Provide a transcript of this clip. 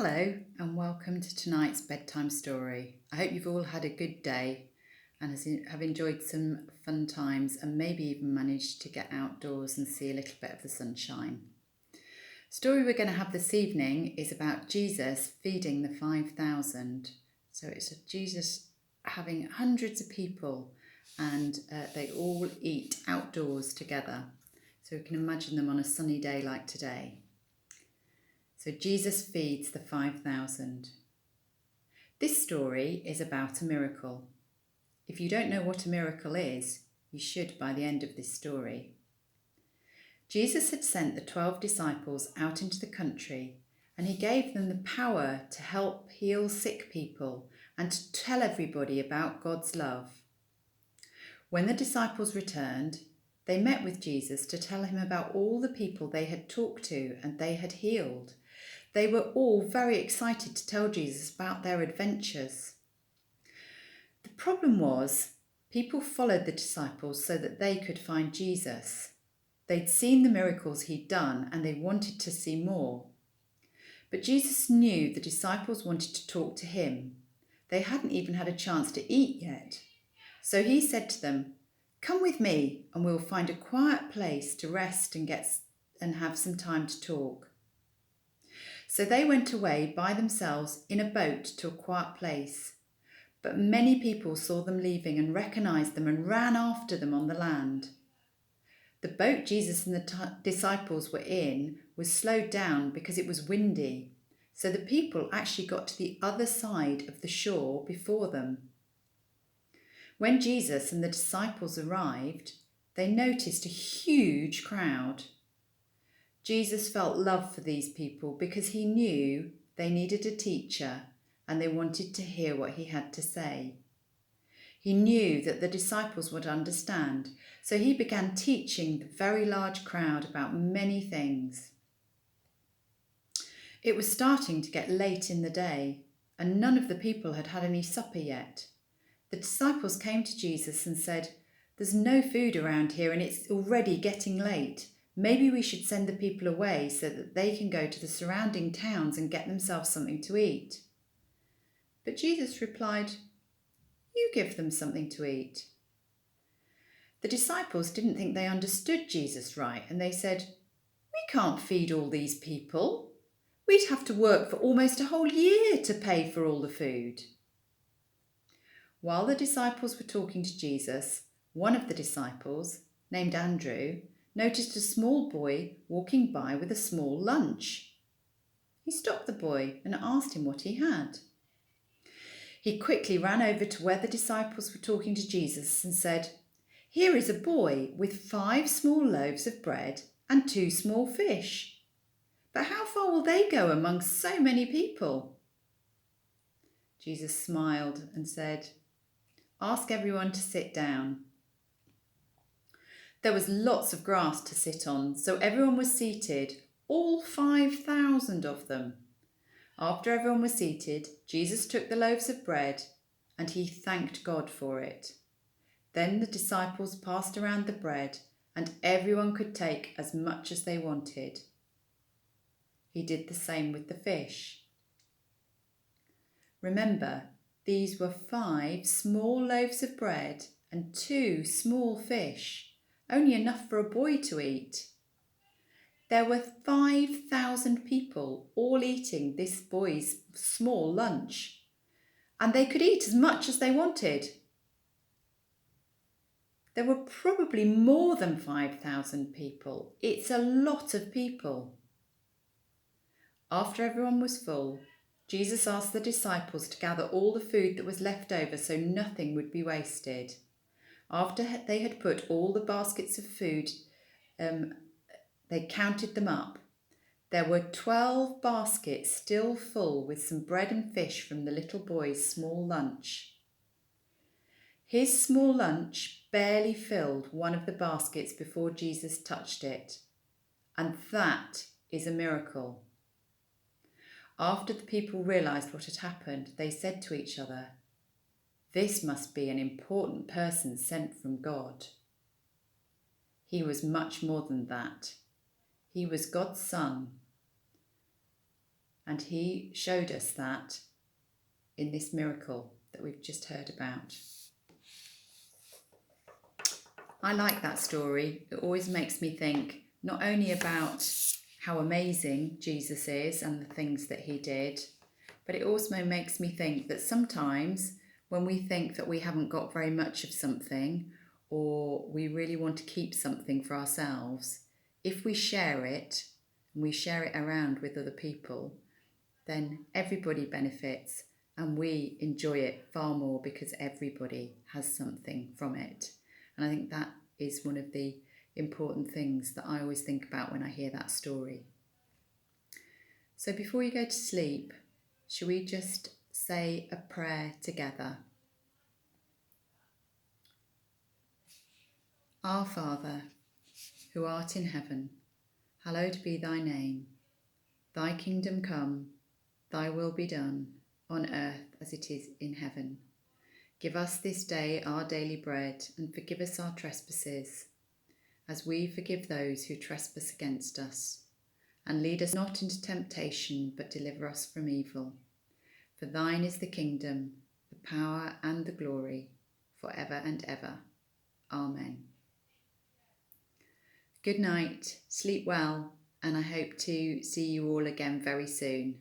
Hello and welcome to tonight's bedtime story. I hope you've all had a good day and have enjoyed some fun times and maybe even managed to get outdoors and see a little bit of the sunshine. The story we're going to have this evening is about Jesus feeding the 5,000. So it's Jesus having hundreds of people and they all eat outdoors together. So we can imagine them on a sunny day like today. So Jesus feeds the 5,000. This story is about a miracle. If you don't know what a miracle is, you should by the end of this story. Jesus had sent the 12 disciples out into the country and he gave them the power to help heal sick people and to tell everybody about God's love. When the disciples returned, they met with Jesus to tell him about all the people they had talked to and they had healed. They were all very excited to tell Jesus about their adventures. The problem was, people followed the disciples so that they could find Jesus. They'd seen the miracles he'd done and they wanted to see more. But Jesus knew the disciples wanted to talk to him. They hadn't even had a chance to eat yet. So he said to them, "Come with me and we'll find a quiet place to rest and have some time to talk." So they went away by themselves in a boat to a quiet place. But many people saw them leaving and recognized them and ran after them on the land. The boat Jesus and the disciples were in was slowed down because it was windy. So the people actually got to the other side of the shore before them. When Jesus and the disciples arrived, they noticed a huge crowd. Jesus felt love for these people because he knew they needed a teacher and they wanted to hear what he had to say. He knew that the disciples would understand, so he began teaching the very large crowd about many things. It was starting to get late in the day, and none of the people had had any supper yet. The disciples came to Jesus and said, "There's no food around here and it's already getting late. Maybe we should send the people away so that they can go to the surrounding towns and get themselves something to eat." But Jesus replied, "You give them something to eat." The disciples didn't think they understood Jesus right, and they said, "We can't feed all these people. We'd have to work for almost a whole year to pay for all the food." While the disciples were talking to Jesus, one of the disciples, named Andrew, noticed a small boy walking by with a small lunch. He stopped the boy and asked him what he had. He quickly ran over to where the disciples were talking to Jesus and said, "Here is a boy with 5 small loaves of bread and 2 small fish. But how far will they go among so many people?" Jesus smiled and said, "Ask everyone to sit down." There was lots of grass to sit on, so everyone was seated, all 5,000 of them. After everyone was seated, Jesus took the loaves of bread and he thanked God for it. Then the disciples passed around the bread and everyone could take as much as they wanted. He did the same with the fish. Remember, these were 5 small loaves of bread and 2 small fish. Only enough for a boy to eat. There were 5,000 people all eating this boy's small lunch, and they could eat as much as they wanted. There were probably more than 5,000 people. It's a lot of people. After everyone was full, Jesus asked the disciples to gather all the food that was left over so nothing would be wasted. After they had put all the baskets of food, they counted them up. There were 12 baskets still full with some bread and fish from the little boy's small lunch. His small lunch barely filled one of the baskets before Jesus touched it. And that is a miracle. After the people realised what had happened, they said to each other, "This must be an important person sent from God." He was much more than that. He was God's Son. And he showed us that in this miracle that we've just heard about. I like that story. It always makes me think not only about how amazing Jesus is and the things that he did, but it also makes me think that sometimes when we think that we haven't got very much of something, or we really want to keep something for ourselves, if we share it and we share it around with other people, then everybody benefits and we enjoy it far more because everybody has something from it. And I think that is one of the important things that I always think about when I hear that story. So before you go to sleep, shall we just say a prayer together? Our Father, who art in heaven, hallowed be thy name. Thy kingdom come, thy will be done, on earth as it is in heaven. Give us this day our daily bread, and forgive us our trespasses, as we forgive those who trespass against us. And lead us not into temptation, but deliver us from evil. For thine is the kingdom, the power and the glory, for ever and ever. Amen. Good night, sleep well, and I hope to see you all again very soon.